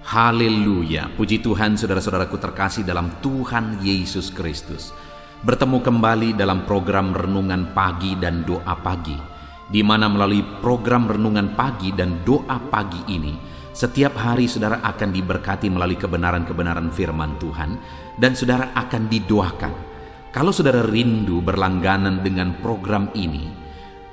Haleluya, puji Tuhan saudara-saudaraku terkasih dalam Tuhan Yesus Kristus. Bertemu kembali dalam program Renungan Pagi dan Doa Pagi, di mana melalui program Renungan Pagi dan Doa Pagi ini, setiap hari saudara akan diberkati melalui kebenaran-kebenaran firman Tuhan, dan saudara akan didoakan. Kalau saudara rindu berlangganan dengan program ini,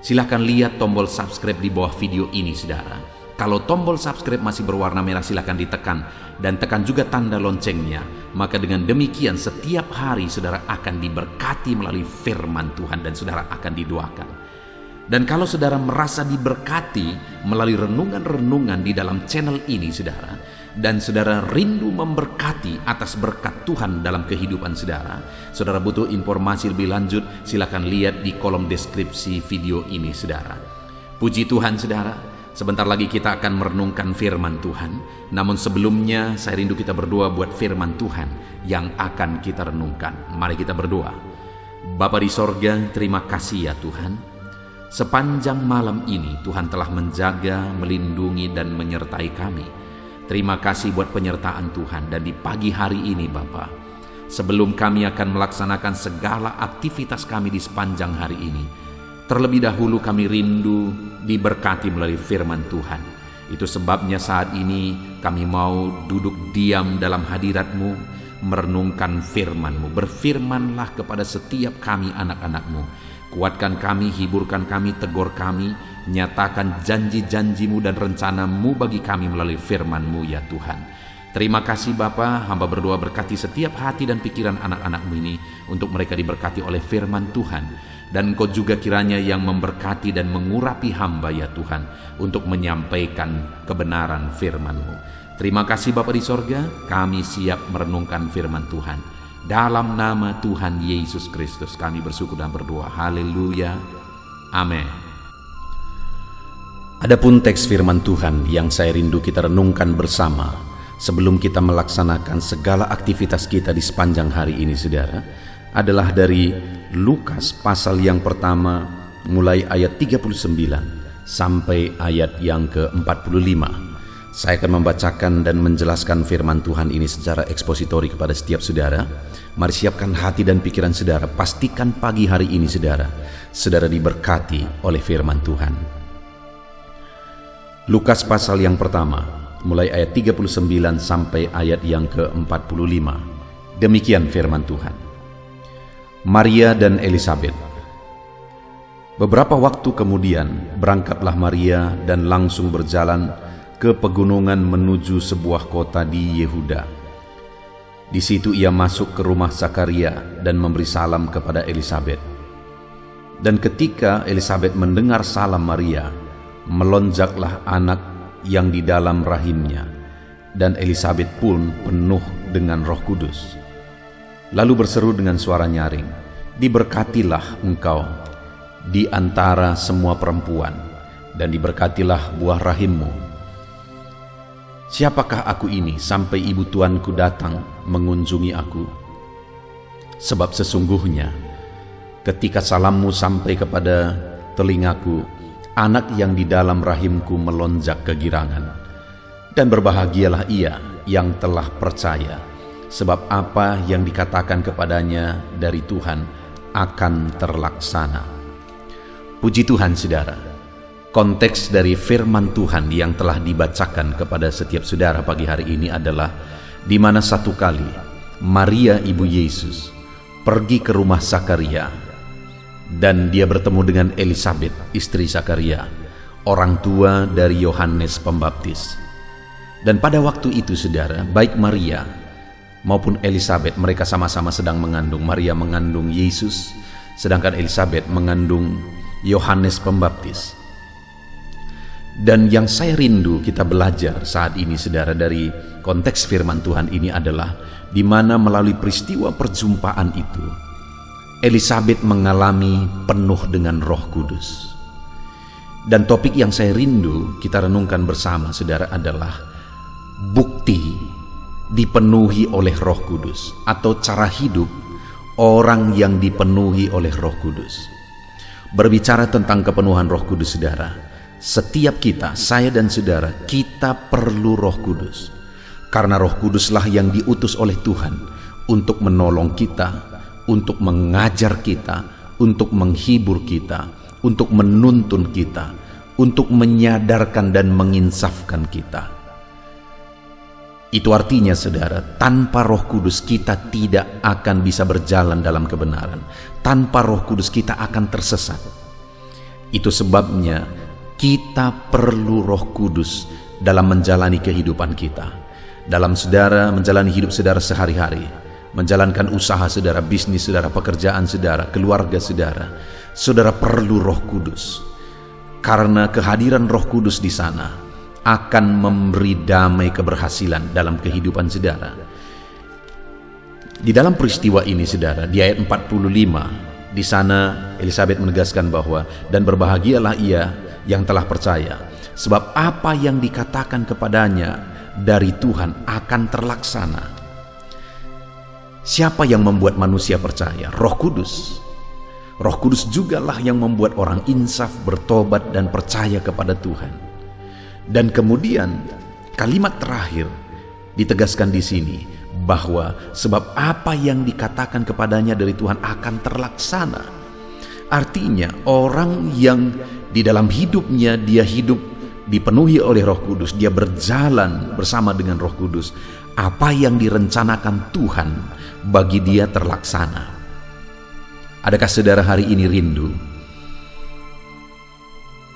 silakan lihat tombol subscribe di bawah video ini saudara. Kalau tombol subscribe masih berwarna merah, silakan ditekan dan tekan juga tanda loncengnya. Maka dengan demikian setiap hari saudara akan diberkati melalui firman Tuhan dan saudara akan didoakan. Dan kalau saudara merasa diberkati melalui renungan-renungan di dalam channel ini saudara, dan saudara rindu memberkati atas berkat Tuhan dalam kehidupan saudara, saudara butuh informasi lebih lanjut, silakan lihat di kolom deskripsi video ini saudara. Puji Tuhan saudara. Sebentar lagi kita akan merenungkan firman Tuhan. Namun sebelumnya saya rindu kita berdoa buat firman Tuhan yang akan kita renungkan. Mari kita berdoa. Bapa di sorga, terima kasih ya Tuhan. Sepanjang malam ini Tuhan telah menjaga, melindungi dan menyertai kami. Terima kasih buat penyertaan Tuhan. Dan di pagi hari ini Bapa, sebelum kami akan melaksanakan segala aktivitas kami di sepanjang hari ini, terlebih dahulu kami rindu diberkati melalui firman Tuhan. Itu sebabnya saat ini kami mau duduk diam dalam hadirat-Mu, merenungkan firman-Mu. Berfirmanlah kepada setiap kami anak-anak-Mu. Kuatkan kami, hiburkan kami, tegur kami, nyatakan janji-janji-Mu dan rencana-Mu bagi kami melalui firman-Mu ya Tuhan. Terima kasih Bapa, hamba berdoa berkati setiap hati dan pikiran anak-anak-Mu ini, untuk mereka diberkati oleh firman Tuhan. Dan Engkau juga kiranya yang memberkati dan mengurapi hamba ya Tuhan, untuk menyampaikan kebenaran firman-Mu. Terima kasih Bapa di sorga, kami siap merenungkan firman Tuhan. Dalam nama Tuhan Yesus Kristus kami bersyukur dan berdoa. Haleluya. Amin. Adapun teks firman Tuhan yang saya rindu kita renungkan bersama sebelum kita melaksanakan segala aktivitas kita di sepanjang hari ini saudara, adalah dari Lukas pasal yang pertama mulai ayat 39 sampai ayat yang ke-45. Saya akan membacakan dan menjelaskan firman Tuhan ini secara ekspositori kepada setiap saudara. Mari siapkan hati dan pikiran saudara. Pastikan pagi hari ini saudara diberkati oleh firman Tuhan. Lukas pasal yang pertama mulai ayat 39 sampai ayat yang ke-45. Demikian firman Tuhan. Maria dan Elisabet. Beberapa waktu kemudian berangkatlah Maria dan langsung berjalan ke pegunungan menuju sebuah kota di Yehuda. Di situ ia masuk ke rumah Zakaria dan memberi salam kepada Elisabet. Dan ketika Elisabet mendengar salam Maria, melonjaklah anak yang di dalam rahimnya, dan Elisabet pun penuh dengan Roh Kudus. Lalu berseru dengan suara nyaring, "Diberkatilah engkau di antara semua perempuan, dan diberkatilah buah rahimmu. Siapakah aku ini sampai ibu tuanku datang mengunjungi aku? Sebab sesungguhnya ketika salammu sampai kepada telingaku, anak yang di dalam rahimku melonjak kegirangan. Dan berbahagialah ia yang telah percaya, sebab apa yang dikatakan kepadanya dari Tuhan akan terlaksana." Puji Tuhan saudara. Konteks dari firman Tuhan yang telah dibacakan kepada setiap saudara pagi hari ini adalah di mana satu kali Maria ibu Yesus pergi ke rumah Zakaria, dan dia bertemu dengan Elisabet istri Zakaria, orang tua dari Yohanes Pembaptis. Dan pada waktu itu saudara, baik Maria maupun Elisabet, mereka sama-sama sedang mengandung. Maria mengandung Yesus, sedangkan Elisabet mengandung Yohanes Pembaptis. Dan yang saya rindu kita belajar saat ini saudara dari konteks firman Tuhan ini adalah di mana melalui peristiwa perjumpaan itu Elisabet mengalami penuh dengan Roh Kudus. Dan topik yang saya rindu kita renungkan bersama saudara adalah bukti dipenuhi oleh Roh Kudus, atau cara hidup orang yang dipenuhi oleh Roh Kudus. Berbicara tentang kepenuhan Roh Kudus saudara, setiap kita, saya dan saudara, kita perlu Roh Kudus. Karena Roh Kuduslah yang diutus oleh Tuhan untuk menolong kita, untuk mengajar kita, untuk menghibur kita, untuk menuntun kita, untuk menyadarkan dan menginsafkan kita. Itu artinya, saudara, tanpa Roh Kudus kita tidak akan bisa berjalan dalam kebenaran. Tanpa Roh Kudus kita akan tersesat. Itu sebabnya kita perlu Roh Kudus dalam menjalani kehidupan kita. Dalam saudara menjalani hidup saudara sehari-hari, menjalankan usaha saudara, bisnis saudara, pekerjaan saudara, keluarga saudara, saudara perlu Roh Kudus. Karena kehadiran Roh Kudus di sana akan memberi damai keberhasilan dalam kehidupan saudara. Di dalam peristiwa ini, saudara, di ayat 45, di sana Elisabet menegaskan bahwa, dan berbahagialah ia yang telah percaya, sebab apa yang dikatakan kepadanya dari Tuhan akan terlaksana. Siapa yang membuat manusia percaya? Roh Kudus. Roh Kudus jugalah yang membuat orang insaf, bertobat, dan percaya kepada Tuhan. Dan kemudian kalimat terakhir ditegaskan di sini bahwa sebab apa yang dikatakan kepadanya dari Tuhan akan terlaksana. Artinya orang yang di dalam hidupnya dia hidup dipenuhi oleh Roh Kudus, dia berjalan bersama dengan Roh Kudus, apa yang direncanakan Tuhan bagi dia terlaksana. Adakah saudara hari ini rindu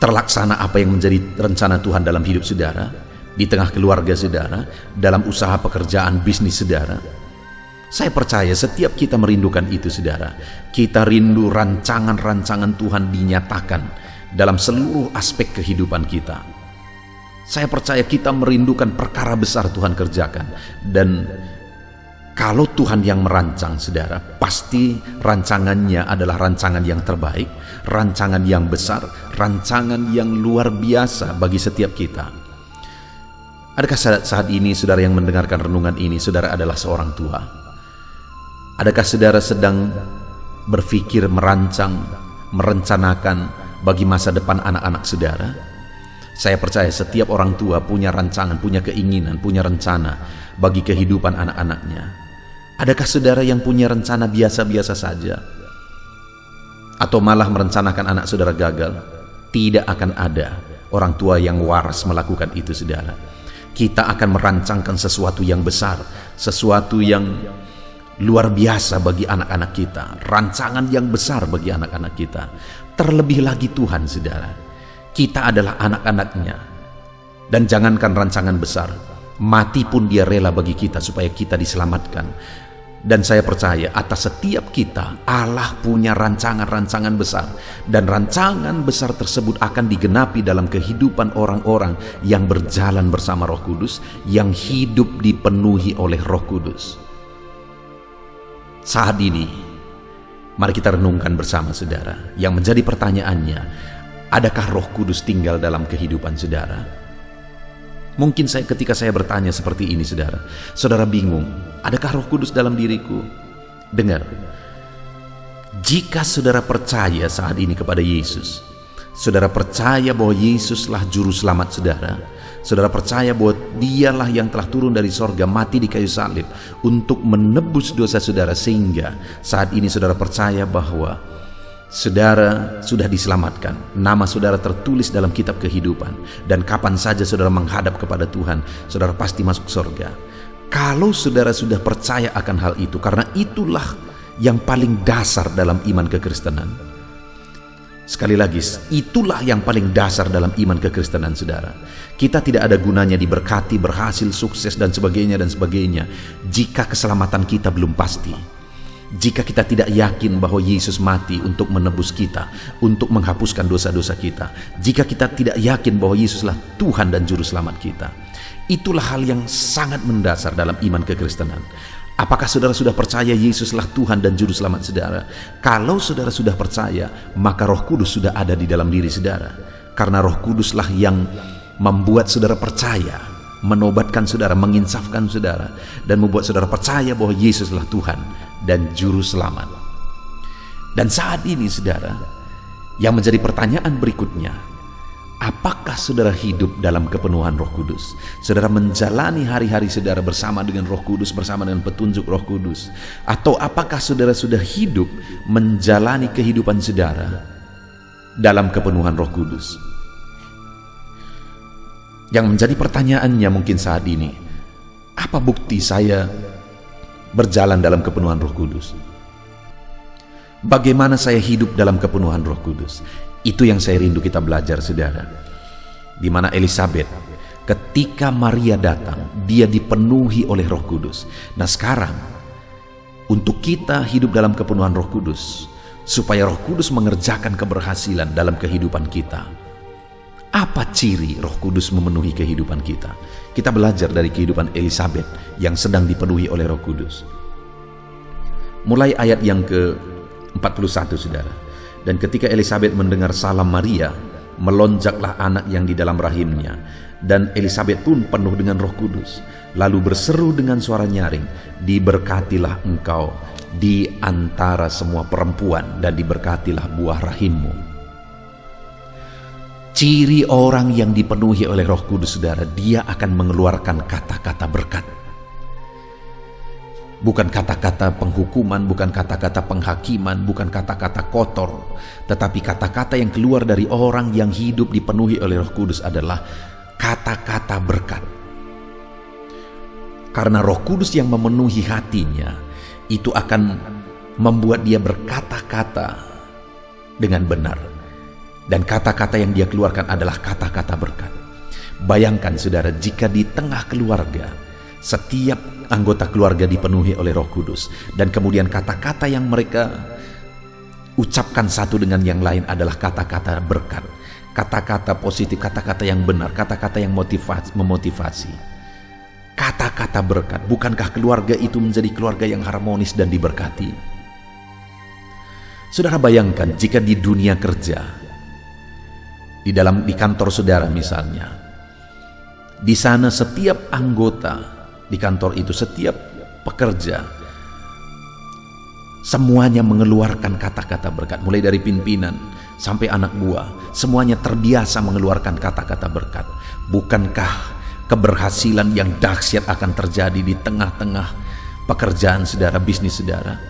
terlaksana apa yang menjadi rencana Tuhan dalam hidup saudara, di tengah keluarga saudara, dalam usaha pekerjaan bisnis saudara? Saya percaya setiap kita merindukan itu, saudara. Kita rindu rancangan-rancangan Tuhan dinyatakan dalam seluruh aspek kehidupan kita. Saya percaya kita merindukan perkara besar Tuhan kerjakan. Dan kalau Tuhan yang merancang, saudara, pasti rancangannya adalah rancangan yang terbaik, rancangan yang besar, rancangan yang luar biasa bagi setiap kita. Adakah saat ini saudara yang mendengarkan renungan ini, saudara adalah seorang tua? Adakah saudara sedang berpikir, merancang, merencanakan bagi masa depan anak-anak saudara? Saya percaya setiap orang tua punya rancangan, punya keinginan, punya rencana bagi kehidupan anak-anaknya. Adakah saudara yang punya rencana biasa-biasa saja? Atau malah merencanakan anak saudara gagal? Tidak akan ada orang tua yang waras melakukan itu, saudara. Kita akan merancangkan sesuatu yang besar, sesuatu yang luar biasa bagi anak-anak kita, rancangan yang besar bagi anak-anak kita. Terlebih lagi Tuhan, saudara, kita adalah anak-anaknya. Dan jangankan rancangan besar, mati pun dia rela bagi kita supaya kita diselamatkan. Dan saya percaya atas setiap kita Allah punya rancangan-rancangan besar, dan rancangan besar tersebut akan digenapi dalam kehidupan orang-orang yang berjalan bersama Roh Kudus, yang hidup dipenuhi oleh Roh Kudus. Saat ini mari kita renungkan bersama, saudara. Yang menjadi pertanyaannya, adakah Roh Kudus tinggal dalam kehidupan saudara? Mungkin ketika saya bertanya seperti ini, saudara bingung, adakah Roh Kudus dalam diriku? Dengar, jika saudara percaya saat ini kepada Yesus, saudara percaya bahwa Yesuslah juru selamat saudara, saudara percaya bahwa dialah yang telah turun dari sorga, mati di kayu salib untuk menebus dosa saudara, sehingga saat ini saudara percaya bahwa saudara sudah diselamatkan, nama saudara tertulis dalam kitab kehidupan, dan kapan saja saudara menghadap kepada Tuhan, saudara pasti masuk surga. Kalau saudara sudah percaya akan hal itu, karena itulah yang paling dasar dalam iman kekristenan. Sekali lagi, itulah yang paling dasar dalam iman kekristenan, saudara. Kita tidak ada gunanya diberkati, berhasil, sukses, dan sebagainya, jika keselamatan kita belum pasti. Jika kita tidak yakin bahwa Yesus mati untuk menebus kita, untuk menghapuskan dosa-dosa kita, jika kita tidak yakin bahwa Yesuslah Tuhan dan Juru Selamat kita, itulah hal yang sangat mendasar dalam iman kekristenan. Apakah saudara sudah percaya Yesuslah Tuhan dan Juru Selamat saudara? Kalau saudara sudah percaya, maka Roh Kudus sudah ada di dalam diri saudara. Karena Roh Kuduslah yang membuat saudara percaya, menobatkan saudara, menginsafkan saudara, dan membuat saudara percaya bahwa Yesuslah Tuhan dan Juru Selamat. Dan saat ini, saudara, yang menjadi pertanyaan berikutnya, Apakah saudara hidup dalam kepenuhan Roh Kudus? Saudara menjalani hari-hari saudara bersama dengan Roh Kudus, bersama dengan petunjuk Roh Kudus? Atau apakah saudara sudah hidup menjalani kehidupan saudara dalam kepenuhan Roh Kudus? Yang menjadi pertanyaannya mungkin saat ini, apa bukti saya berjalan dalam kepenuhan Roh Kudus? Bagaimana saya hidup dalam kepenuhan Roh Kudus? Itu yang saya rindu kita belajar, saudara. Di mana Elisabet, ketika Maria datang, dia dipenuhi oleh Roh Kudus. Nah sekarang, untuk kita hidup dalam kepenuhan Roh Kudus, supaya Roh Kudus mengerjakan keberhasilan dalam kehidupan kita, apa ciri Roh Kudus memenuhi kehidupan kita? Kita belajar dari kehidupan Elisabet yang sedang dipenuhi oleh Roh Kudus. Mulai ayat yang ke-41, saudara. Dan ketika Elisabet mendengar salam Maria, melonjaklah anak yang di dalam rahimnya. Dan Elisabet pun penuh dengan Roh Kudus, lalu berseru dengan suara nyaring, diberkatilah engkau di antara semua perempuan, dan diberkatilah buah rahimmu. Ciri orang yang dipenuhi oleh Roh Kudus, saudara, dia akan mengeluarkan kata-kata berkat. Bukan kata-kata penghukuman, bukan kata-kata penghakiman, bukan kata-kata kotor, tetapi kata-kata yang keluar dari orang yang hidup dipenuhi oleh Roh Kudus adalah kata-kata berkat. Karena Roh Kudus yang memenuhi hatinya itu akan membuat dia berkata-kata dengan benar, dan kata-kata yang dia keluarkan adalah kata-kata berkat. Bayangkan saudara, jika di tengah keluarga setiap anggota keluarga dipenuhi oleh Roh Kudus, dan kemudian kata-kata yang mereka ucapkan satu dengan yang lain adalah kata-kata berkat, kata-kata positif, kata-kata yang benar, kata-kata yang memotivasi, kata-kata berkat. Bukankah keluarga itu menjadi keluarga yang harmonis dan diberkati? Saudara bayangkan jika di dunia kerja, di kantor saudara misalnya, di sana setiap anggota di kantor itu, setiap pekerja, semuanya mengeluarkan kata-kata berkat. Mulai dari pimpinan sampai anak buah, semuanya terbiasa mengeluarkan kata-kata berkat. Bukankah keberhasilan yang dahsyat akan terjadi di tengah-tengah pekerjaan saudara, bisnis saudara?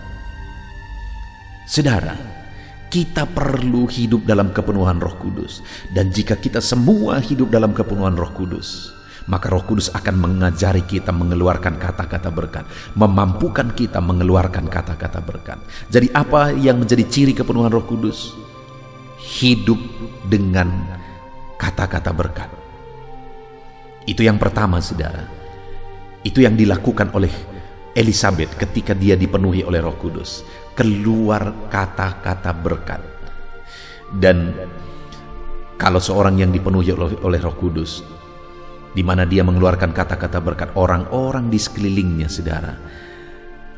Saudara, kita perlu hidup dalam kepenuhan Roh Kudus. Dan jika kita semua hidup dalam kepenuhan Roh Kudus, maka Roh Kudus akan mengajari kita mengeluarkan kata-kata berkat, memampukan kita mengeluarkan kata-kata berkat. Jadi apa yang menjadi ciri kepenuhan Roh Kudus? Hidup dengan kata-kata berkat. Itu yang pertama, saudara. Itu yang dilakukan oleh Elisabet ketika dia dipenuhi oleh Roh Kudus. Keluar kata-kata berkat. Dan kalau seorang yang dipenuhi oleh Roh Kudus, di mana dia mengeluarkan kata-kata berkat, orang-orang di sekelilingnya, saudara,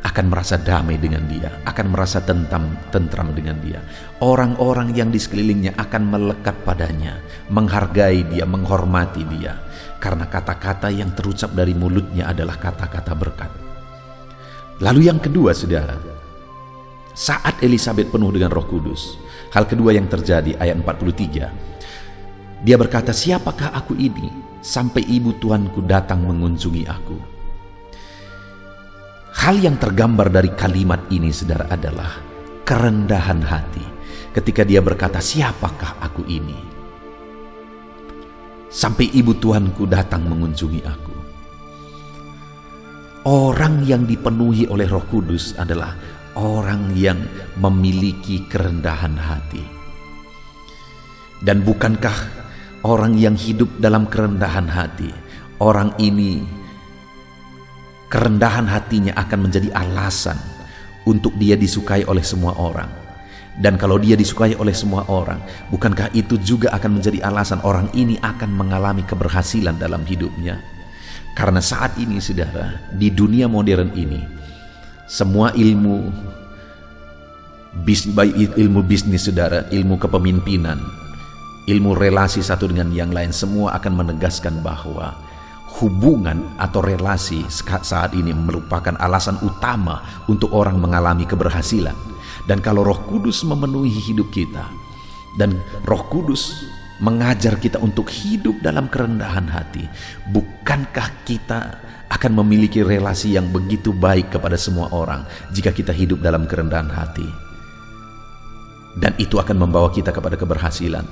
akan merasa damai dengan dia, akan merasa tentram dengan dia. Orang-orang yang di sekelilingnya akan melekat padanya, menghargai dia, menghormati dia, karena kata-kata yang terucap dari mulutnya adalah kata-kata berkat. Lalu yang kedua, saudara, saat Elisabet penuh dengan Roh Kudus, hal kedua yang terjadi, ayat 43, dia berkata, siapakah aku ini sampai ibu Tuanku datang mengunjungi aku? Hal yang tergambar dari kalimat ini, saudara, adalah kerendahan hati. Ketika dia berkata, siapakah aku ini sampai ibu Tuanku datang mengunjungi aku? Orang yang dipenuhi oleh Roh Kudus adalah orang yang memiliki kerendahan hati. Dan bukankah orang yang hidup dalam kerendahan hati, orang ini kerendahan hatinya akan menjadi alasan untuk dia disukai oleh semua orang. Dan kalau dia disukai oleh semua orang, bukankah itu juga akan menjadi alasan orang ini akan mengalami keberhasilan dalam hidupnya? Karena saat ini, saudara, di dunia modern ini, semua ilmu bisnis, saudara, ilmu kepemimpinan, ilmu relasi satu dengan yang lain, semua akan menegaskan bahwa hubungan atau relasi saat ini merupakan alasan utama untuk orang mengalami keberhasilan. Dan kalau Roh Kudus memenuhi hidup kita, dan Roh Kudus mengajar kita untuk hidup dalam kerendahan hati. Bukankah kita akan memiliki relasi yang begitu baik kepada semua orang jika kita hidup dalam kerendahan hati? Dan itu akan membawa kita kepada keberhasilan.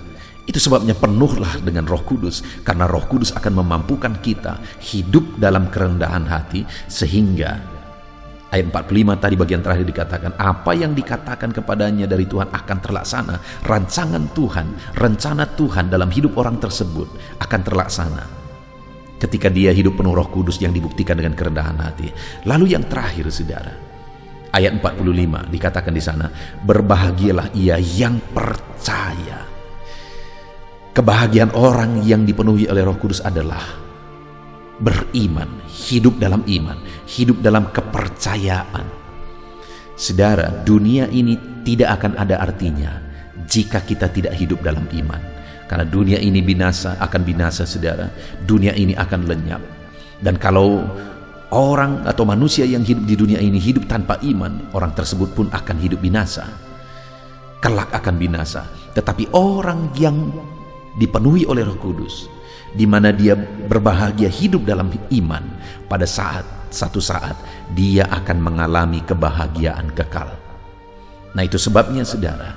Itu sebabnya penuhlah dengan Roh Kudus, karena Roh Kudus akan memampukan kita hidup dalam kerendahan hati, sehingga ayat 45 tadi bagian terakhir dikatakan, apa yang dikatakan kepadanya dari Tuhan akan terlaksana. Rancangan Tuhan, rencana Tuhan dalam hidup orang tersebut akan terlaksana ketika dia hidup penuh Roh Kudus yang dibuktikan dengan kerendahan hati. Lalu yang terakhir, saudara, ayat 45 dikatakan di sana, berbahagialah ia yang percaya. Kebahagiaan orang yang dipenuhi oleh Roh Kudus adalah beriman, hidup dalam iman, hidup dalam kepercayaan. Saudara, dunia ini tidak akan ada artinya jika kita tidak hidup dalam iman. Karena dunia ini akan binasa, saudara. Dunia ini akan lenyap. Dan kalau orang atau manusia yang hidup di dunia ini hidup tanpa iman, orang tersebut pun akan hidup binasa. Kelak akan binasa. Tetapi orang yang dipenuhi oleh Roh Kudus, di mana dia berbahagia hidup dalam iman, pada satu saat dia akan mengalami kebahagiaan kekal. Nah, itu sebabnya, saudara,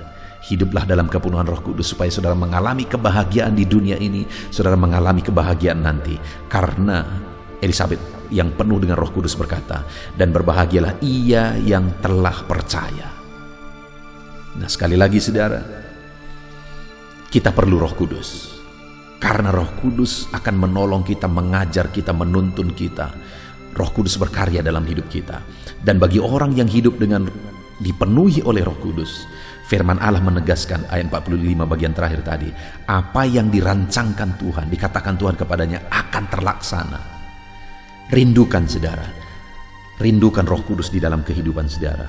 hiduplah dalam kepenuhan Roh Kudus supaya saudara mengalami kebahagiaan di dunia ini, saudara mengalami kebahagiaan nanti. Karena Elisabet yang penuh dengan Roh Kudus berkata, dan berbahagialah ia yang telah percaya. Nah, sekali lagi, saudara, kita perlu Roh Kudus, karena Roh Kudus akan menolong kita, mengajar kita, menuntun kita. Roh Kudus berkarya dalam hidup kita. Dan bagi orang yang hidup dengan dipenuhi oleh Roh Kudus, firman Allah menegaskan ayat 45 bagian terakhir tadi, apa yang dirancangkan Tuhan, dikatakan Tuhan kepadanya akan terlaksana. Rindukan, saudara, rindukan Roh Kudus di dalam kehidupan saudara.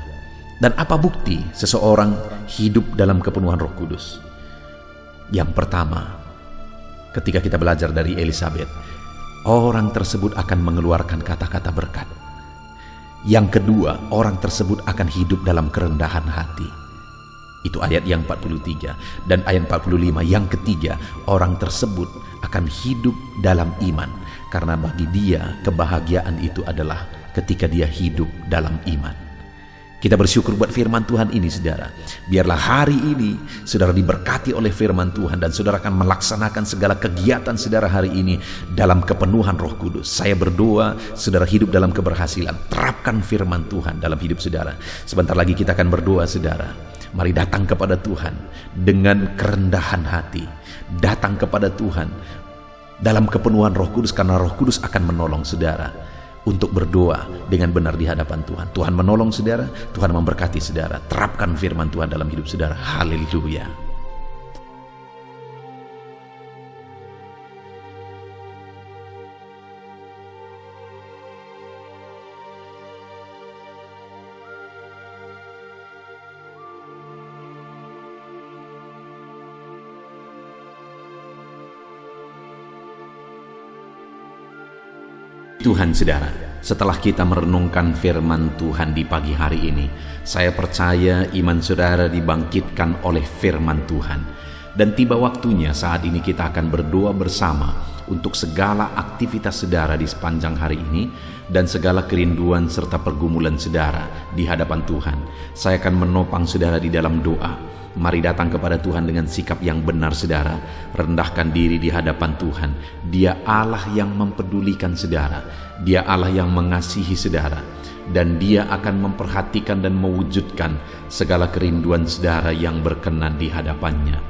Dan apa bukti seseorang hidup dalam kepenuhan Roh Kudus? Yang pertama, ketika kita belajar dari Elisabet, orang tersebut akan mengeluarkan kata-kata berkat. Yang kedua, orang tersebut akan hidup dalam kerendahan hati. Itu ayat yang 43. Dan ayat 45 yang ketiga, orang tersebut akan hidup dalam iman. Karena bagi dia kebahagiaan itu adalah ketika dia hidup dalam iman. Kita bersyukur buat firman Tuhan ini, saudara. Biarlah hari ini saudara diberkati oleh firman Tuhan, dan saudara akan melaksanakan segala kegiatan saudara hari ini dalam kepenuhan Roh Kudus. Saya berdoa saudara hidup dalam keberhasilan. Terapkan firman Tuhan dalam hidup saudara. Sebentar lagi kita akan berdoa, saudara. Mari datang kepada Tuhan dengan kerendahan hati. Datang kepada Tuhan dalam kepenuhan Roh Kudus, karena Roh Kudus akan menolong saudara untuk berdoa dengan benar di hadapan Tuhan. Tuhan menolong saudara, Tuhan memberkati saudara. Terapkan firman Tuhan dalam hidup saudara. Haleluya. Tuhan, saudara, setelah kita merenungkan firman Tuhan di pagi hari ini, saya percaya iman saudara dibangkitkan oleh firman Tuhan. Dan tiba waktunya saat ini kita akan berdoa bersama untuk segala aktivitas saudara di sepanjang hari ini dan segala kerinduan serta pergumulan saudara di hadapan Tuhan. Saya akan menopang saudara di dalam doa. Mari datang kepada Tuhan dengan sikap yang benar, saudara. Rendahkan diri di hadapan Tuhan. Dia Allah yang mempedulikan saudara. Dia Allah yang mengasihi saudara. Dan Dia akan memperhatikan dan mewujudkan segala kerinduan saudara yang berkenan di hadapannya.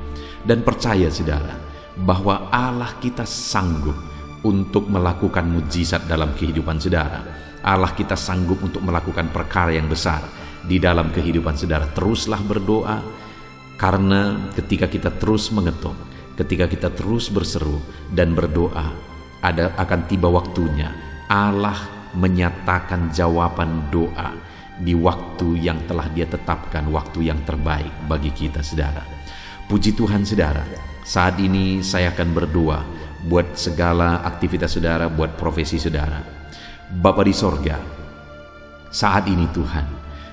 Dan percaya, saudara, bahwa Allah kita sanggup untuk melakukan mujizat dalam kehidupan saudara. Allah kita sanggup untuk melakukan perkara yang besar di dalam kehidupan saudara. Teruslah berdoa. Karena ketika kita terus mengetuk, ketika kita terus berseru dan berdoa, akan tiba waktunya Allah menyatakan jawaban doa di waktu yang telah Dia tetapkan, waktu yang terbaik bagi kita, saudara. Puji Tuhan, saudara. Saat ini saya akan berdoa buat segala aktivitas saudara, buat profesi saudara. Bapa di sorga, saat ini Tuhan,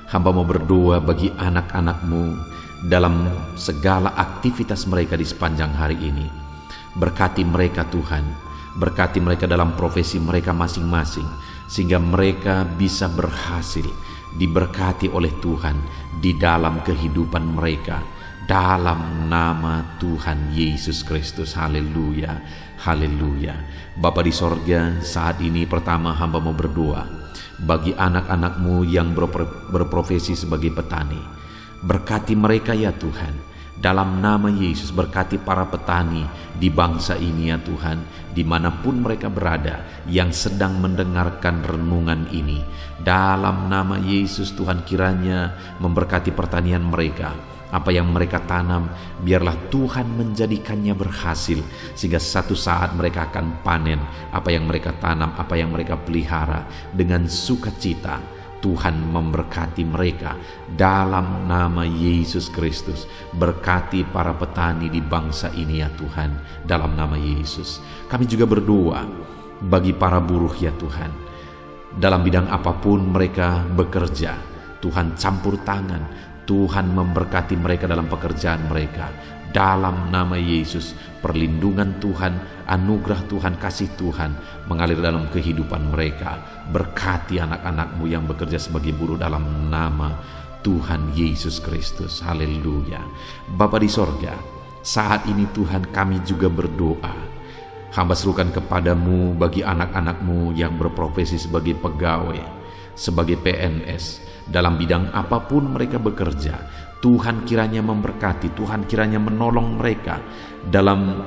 hamba mau berdoa bagi anak-anak-Mu dalam segala aktivitas mereka di sepanjang hari ini. Berkati mereka Tuhan, berkati mereka dalam profesi mereka masing-masing, sehingga mereka bisa berhasil, diberkati oleh Tuhan di dalam kehidupan mereka, dalam nama Tuhan Yesus Kristus. Haleluya, haleluya. Bapa di sorga, saat ini pertama hamba mau berdoa bagi anak-anak-Mu yang berprofesi sebagai petani. Berkati mereka ya Tuhan. Dalam nama Yesus, berkati para petani di bangsa ini ya Tuhan, dimanapun mereka berada yang sedang mendengarkan renungan ini. Dalam nama Yesus Tuhan, kiranya memberkati pertanian mereka. Apa yang mereka tanam, biarlah Tuhan menjadikannya berhasil, sehingga satu saat mereka akan panen apa yang mereka tanam, apa yang mereka pelihara dengan sukacita. Tuhan memberkati mereka dalam nama Yesus Kristus. Berkati para petani di bangsa ini ya Tuhan, dalam nama Yesus. Kami juga berdoa bagi para buruh ya Tuhan, dalam bidang apapun mereka bekerja. Tuhan campur tangan, Tuhan memberkati mereka dalam pekerjaan mereka. Dalam nama Yesus, perlindungan Tuhan, anugerah Tuhan, kasih Tuhan mengalir dalam kehidupan mereka. Berkati anak-anak-Mu yang bekerja sebagai buruh dalam nama Tuhan Yesus Kristus. Haleluya. Bapa di sorga, saat ini Tuhan kami juga berdoa. Hamba serukan kepadamu bagi anak-anak-Mu yang berprofesi sebagai pegawai, sebagai PNS, dalam bidang apapun mereka bekerja. Tuhan kiranya memberkati, Tuhan kiranya menolong mereka dalam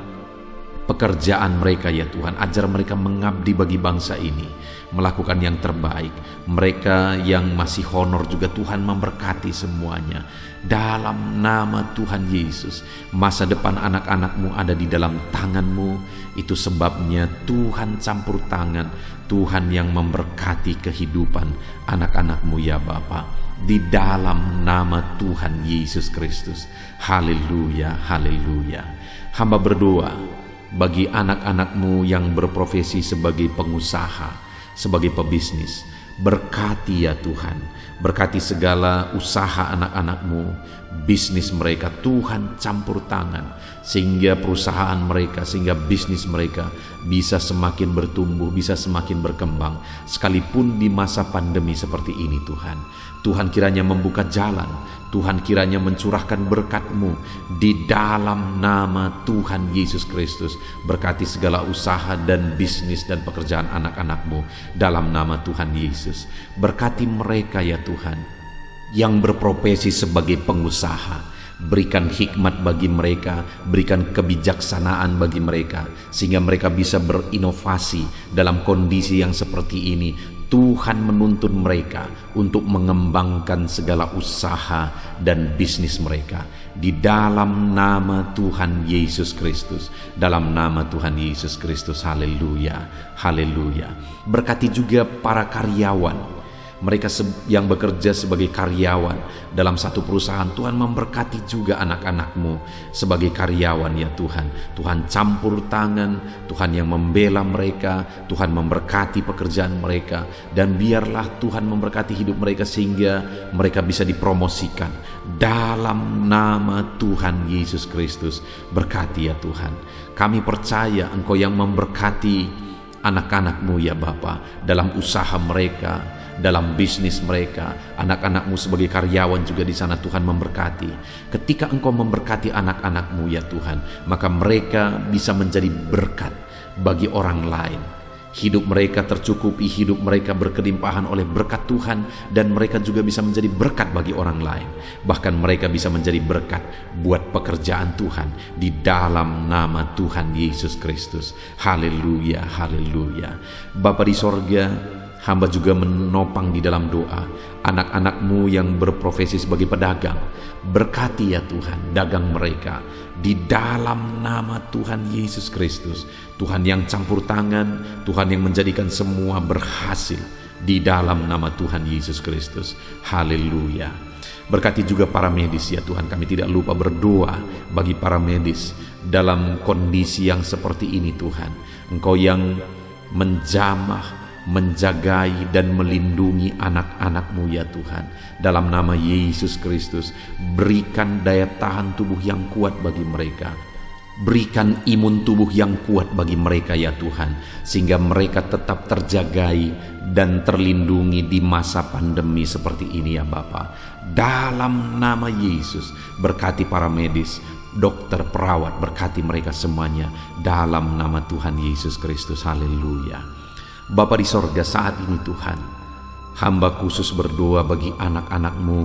pekerjaan mereka ya Tuhan. Ajar mereka mengabdi bagi bangsa ini, melakukan yang terbaik. Mereka yang masih honor juga Tuhan memberkati semuanya. Dalam nama Tuhan Yesus, masa depan anak-anak-Mu ada di dalam tangan-Mu. Itu sebabnya Tuhan campur tangan, Tuhan yang memberkati kehidupan anak-anak-Mu ya Bapa. Di dalam nama Tuhan Yesus Kristus. Haleluya, haleluya. Hamba berdoa bagi anak-anak-Mu yang berprofesi sebagai pengusaha, sebagai pebisnis. Berkati ya Tuhan, berkati segala usaha anak-anak-Mu, bisnis mereka. Tuhan campur tangan, sehingga perusahaan mereka, sehingga bisnis mereka bisa semakin bertumbuh, bisa semakin berkembang, sekalipun di masa pandemi seperti ini Tuhan. Tuhan kiranya membuka jalan, Tuhan kiranya mencurahkan berkat-Mu di dalam nama Tuhan Yesus Kristus. Berkati segala usaha dan bisnis dan pekerjaan anak-anak-Mu dalam nama Tuhan Yesus. Berkati mereka ya Tuhan yang berprofesi sebagai pengusaha. Berikan hikmat bagi mereka, berikan kebijaksanaan bagi mereka, sehingga mereka bisa berinovasi dalam kondisi yang seperti ini. Tuhan menuntun mereka untuk mengembangkan segala usaha dan bisnis mereka di dalam nama Tuhan Yesus Kristus. Dalam nama Tuhan Yesus Kristus. Haleluya, haleluya. Berkati juga para karyawan, mereka yang bekerja sebagai karyawan dalam satu perusahaan. Tuhan memberkati juga anak-anak-Mu sebagai karyawan ya Tuhan. Tuhan campur tangan, Tuhan yang membela mereka, Tuhan memberkati pekerjaan mereka, dan biarlah Tuhan memberkati hidup mereka sehingga mereka bisa dipromosikan dalam nama Tuhan Yesus Kristus. Berkati ya Tuhan. Kami percaya Engkau yang memberkati anak-anak-Mu ya Bapa dalam usaha mereka, dalam bisnis mereka. Anak-anak-Mu sebagai karyawan juga di sana Tuhan memberkati. Ketika Engkau memberkati anak-anak-Mu ya Tuhan, maka mereka bisa menjadi berkat bagi orang lain. Hidup mereka tercukupi, hidup mereka berkelimpahan oleh berkat Tuhan, dan mereka juga bisa menjadi berkat bagi orang lain. Bahkan mereka bisa menjadi berkat buat pekerjaan Tuhan di dalam nama Tuhan Yesus Kristus. Haleluya, haleluya. Bapa di sorga, hamba juga menopang di dalam doa anak-anak-Mu yang berprofesi sebagai pedagang. Berkati ya Tuhan dagang mereka di dalam nama Tuhan Yesus Kristus. Tuhan yang campur tangan, Tuhan yang menjadikan semua berhasil di dalam nama Tuhan Yesus Kristus. Haleluya. Berkati juga para medis ya Tuhan. Kami tidak lupa berdoa bagi para medis dalam kondisi yang seperti ini Tuhan. Engkau yang menjamah, menjagai dan melindungi anak-anak-Mu ya Tuhan. Dalam nama Yesus Kristus, berikan daya tahan tubuh yang kuat bagi mereka. Berikan imun tubuh yang kuat bagi mereka ya Tuhan, sehingga mereka tetap terjagai dan terlindungi di masa pandemi seperti ini ya Bapa. Dalam nama Yesus, berkati para medis, dokter, perawat, berkati mereka semuanya dalam nama Tuhan Yesus Kristus. Haleluya. Bapa di sorga, saat ini Tuhan, hamba khusus berdoa bagi anak-anak-Mu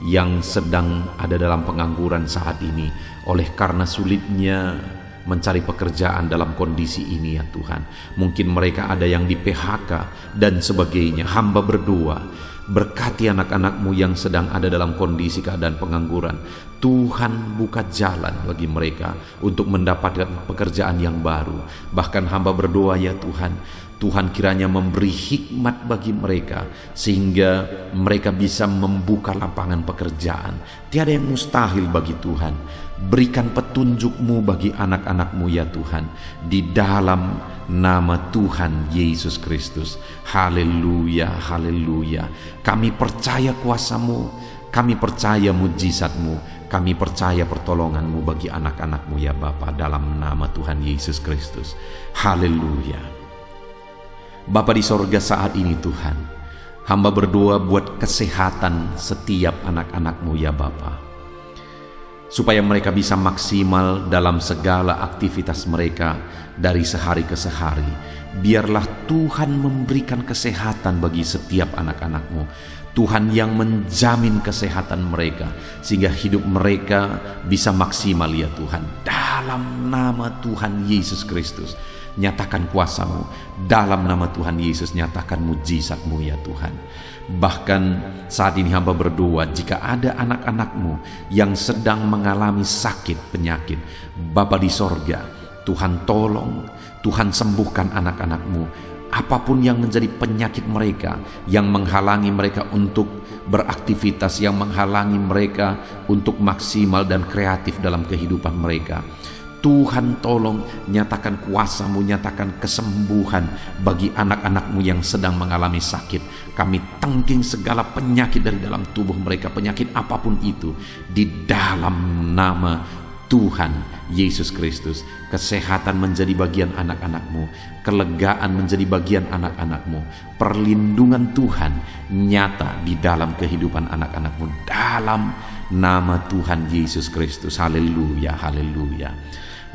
yang sedang ada dalam pengangguran saat ini oleh karena sulitnya mencari pekerjaan dalam kondisi ini ya Tuhan. Mungkin mereka ada yang di PHK dan sebagainya. Hamba berdoa, berkati anak-anak-Mu yang sedang ada dalam kondisi keadaan pengangguran. Tuhan buka jalan bagi mereka untuk mendapatkan pekerjaan yang baru. Bahkan hamba berdoa ya Tuhan, Tuhan kiranya memberi hikmat bagi mereka sehingga mereka bisa membuka lapangan pekerjaan. Tiada yang mustahil bagi Tuhan. Berikan petunjuk-Mu bagi anak-anak-Mu ya Tuhan, di dalam nama Tuhan Yesus Kristus. Haleluya, haleluya. Kami percaya kuasa-Mu, kami percaya mujizat-Mu, kami percaya pertolongan-Mu bagi anak-anak-Mu ya Bapa, dalam nama Tuhan Yesus Kristus. Haleluya. Bapa di sorga, saat ini Tuhan, hamba berdoa buat kesehatan setiap anak-anak-Mu ya Bapa, supaya mereka bisa maksimal dalam segala aktivitas mereka dari sehari ke sehari. Biarlah Tuhan memberikan kesehatan bagi setiap anak-anak-Mu. Tuhan yang menjamin kesehatan mereka sehingga hidup mereka bisa maksimal ya Tuhan. Dalam nama Tuhan Yesus Kristus, nyatakan kuasa-Mu. Dalam nama Tuhan Yesus, nyatakan mujizat-Mu ya Tuhan. Bahkan saat ini hamba berdoa, jika ada anak-anak-Mu yang sedang mengalami sakit penyakit, Bapa di sorga, Tuhan tolong, Tuhan sembuhkan anak-anak-Mu. Apapun yang menjadi penyakit mereka, yang menghalangi mereka untuk beraktivitas, yang menghalangi mereka untuk maksimal dan kreatif dalam kehidupan mereka, Tuhan tolong, nyatakan kuasa-Mu, nyatakan kesembuhan bagi anak-anak-Mu yang sedang mengalami sakit. Kami tangking segala penyakit dari dalam tubuh mereka, penyakit apapun itu, di dalam nama Tuhan Yesus Kristus. Kesehatan menjadi bagian anak-anak-Mu, kelegaan menjadi bagian anak-anak-Mu, perlindungan Tuhan nyata di dalam kehidupan anak-anak-Mu, dalam nama Tuhan Yesus Kristus. Haleluya, haleluya.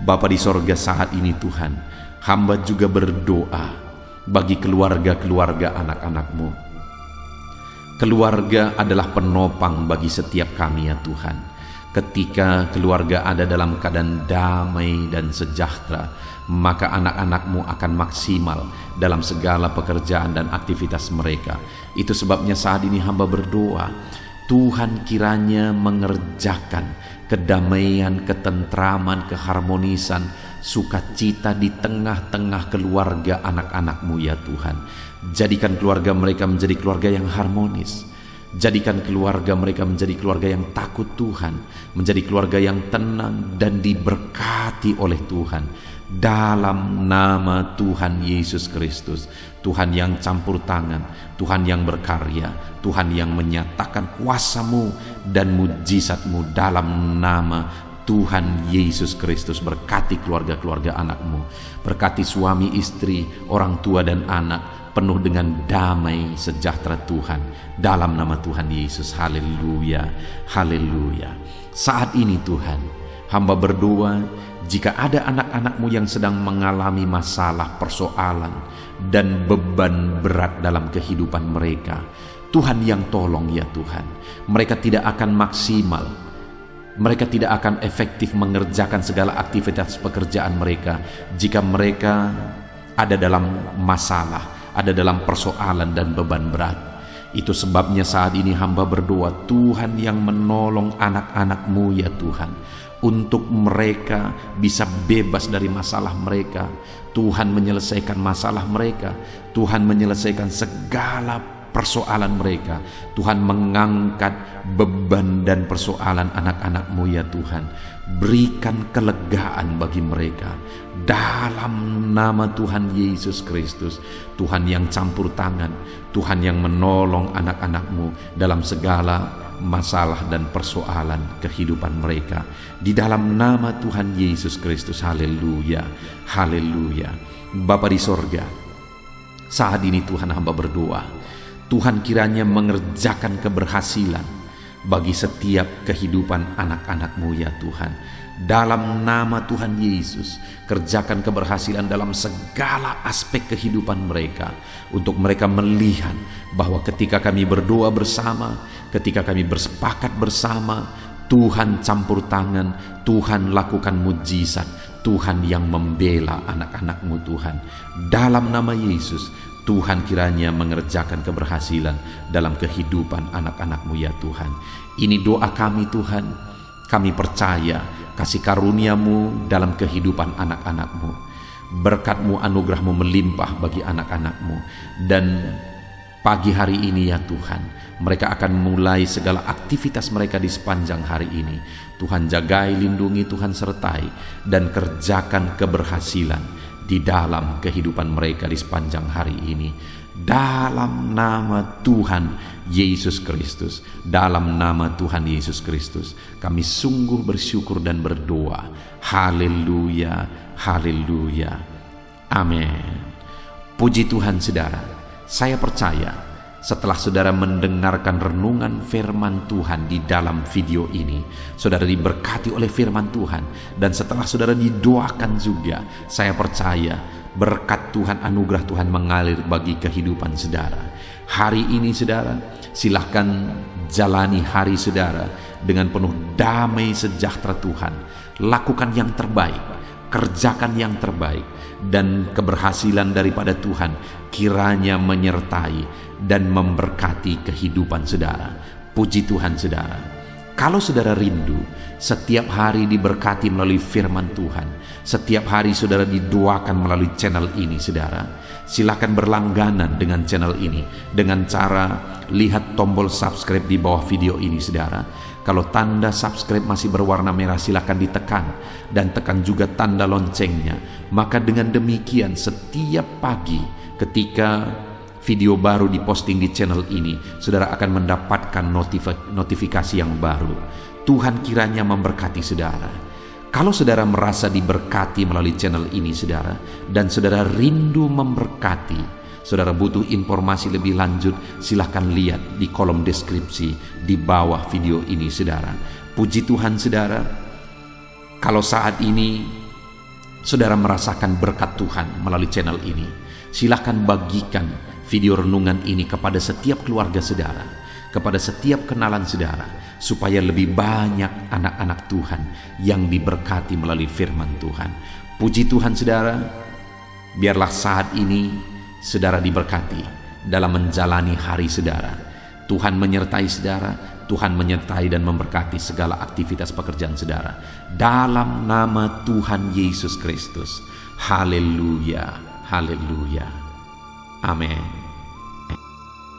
Bapa di sorga, saat ini Tuhan, hamba juga berdoa bagi keluarga-keluarga anak-anak-Mu. Keluarga adalah penopang bagi setiap kami ya Tuhan. Ketika keluarga ada dalam keadaan damai dan sejahtera, maka anak-anak-Mu akan maksimal dalam segala pekerjaan dan aktivitas mereka. Itu sebabnya saat ini hamba berdoa, Tuhan kiranya mengerjakan kedamaian, ketentraman, keharmonisan, sukacita di tengah-tengah keluarga anak-anak-Mu ya Tuhan. Jadikan keluarga mereka menjadi keluarga yang harmonis. Jadikan keluarga mereka menjadi keluarga yang takut Tuhan, menjadi keluarga yang tenang dan diberkati oleh Tuhan. Dalam nama Tuhan Yesus Kristus, Tuhan yang campur tangan, Tuhan yang berkarya, Tuhan yang menyatakan kuasa-Mu dan mujizat-Mu, dalam nama Tuhan Yesus Kristus. Berkati keluarga-keluarga anak-Mu, berkati suami, istri, orang tua dan anak, penuh dengan damai sejahtera Tuhan, dalam nama Tuhan Yesus. Haleluya, haleluya. Saat ini Tuhan, hamba berdoa, jika ada anak-anak-Mu yang sedang mengalami masalah, persoalan, dan beban berat dalam kehidupan mereka, Tuhan yang tolong ya Tuhan. Mereka tidak akan maksimal, mereka tidak akan efektif mengerjakan segala aktivitas pekerjaan mereka jika mereka ada dalam masalah, ada dalam persoalan dan beban berat. Itu sebabnya saat ini hamba berdoa, Tuhan yang menolong anak-anak-Mu ya Tuhan, untuk mereka bisa bebas dari masalah mereka. Tuhan menyelesaikan masalah mereka, Tuhan menyelesaikan segala persoalan mereka. Tuhan mengangkat beban dan persoalan anak-anak-Mu ya Tuhan. Berikan kelegaan bagi mereka dalam nama Tuhan Yesus Kristus. Tuhan yang campur tangan, Tuhan yang menolong anak-anak-Mu dalam segala masalah dan persoalan kehidupan mereka. Di dalam nama Tuhan Yesus Kristus, haleluya, haleluya. Bapa di sorga, saat ini Tuhan hamba berdoa, Tuhan kiranya mengerjakan keberhasilan bagi setiap kehidupan anak-anak-Mu ya Tuhan. Dalam nama Tuhan Yesus, kerjakan keberhasilan dalam segala aspek kehidupan mereka, untuk mereka melihat bahwa ketika kami berdoa bersama, ketika kami bersepakat bersama, Tuhan campur tangan, Tuhan lakukan mujizat, Tuhan yang membela anak-anak-Mu Tuhan. Dalam nama Yesus, Tuhan kiranya mengerjakan keberhasilan dalam kehidupan anak-anak-Mu ya Tuhan. Ini doa kami Tuhan. Kami percaya kasih karunia-Mu dalam kehidupan anak-anak-Mu. Berkat-Mu, anugerah-Mu melimpah bagi anak-anak-Mu. Dan pagi hari ini ya Tuhan, mereka akan mulai segala aktivitas mereka di sepanjang hari ini. Tuhan jagai, lindungi, Tuhan sertai, dan kerjakan keberhasilan di dalam kehidupan mereka di sepanjang hari ini. Dalam nama Tuhan Yesus Kristus, dalam nama Tuhan Yesus Kristus, kami sungguh bersyukur dan berdoa. Haleluya, haleluya, amin. Puji Tuhan saudara, saya percaya setelah saudara mendengarkan renungan firman Tuhan di dalam video ini, saudara diberkati oleh firman Tuhan. Dan setelah saudara didoakan juga, saya percaya berkat Tuhan, anugerah Tuhan mengalir bagi kehidupan saudara. Hari ini saudara, silahkan jalani hari saudara dengan penuh damai sejahtera Tuhan. Lakukan yang terbaik, kerjakan yang terbaik, dan keberhasilan daripada Tuhan kiranya menyertai dan memberkati kehidupan saudara. Puji Tuhan saudara. Kalau saudara rindu setiap hari diberkati melalui firman Tuhan, setiap hari saudara didoakan melalui channel ini saudara, silakan berlangganan dengan channel ini dengan cara lihat tombol subscribe di bawah video ini saudara. Kalau tanda subscribe masih berwarna merah, silakan ditekan dan tekan juga tanda loncengnya. Maka dengan demikian setiap pagi ketika video baru diposting di channel ini, saudara akan mendapatkan notifikasi yang baru. Tuhan kiranya memberkati saudara. Kalau saudara merasa diberkati melalui channel ini saudara, dan saudara rindu memberkati, saudara butuh informasi lebih lanjut, silahkan lihat di kolom deskripsi di bawah video ini saudara. Puji Tuhan saudara. Kalau saat ini saudara merasakan berkat Tuhan melalui channel ini, silahkan bagikan video renungan ini kepada setiap keluarga saudara, kepada setiap kenalan saudara, supaya lebih banyak anak-anak Tuhan yang diberkati melalui firman Tuhan. Puji Tuhan saudara. Biarlah saat ini saudara diberkati dalam menjalani hari saudara. Tuhan menyertai saudara, Tuhan menyertai dan memberkati segala aktivitas pekerjaan saudara. Dalam nama Tuhan Yesus Kristus. Haleluya, haleluya, amin.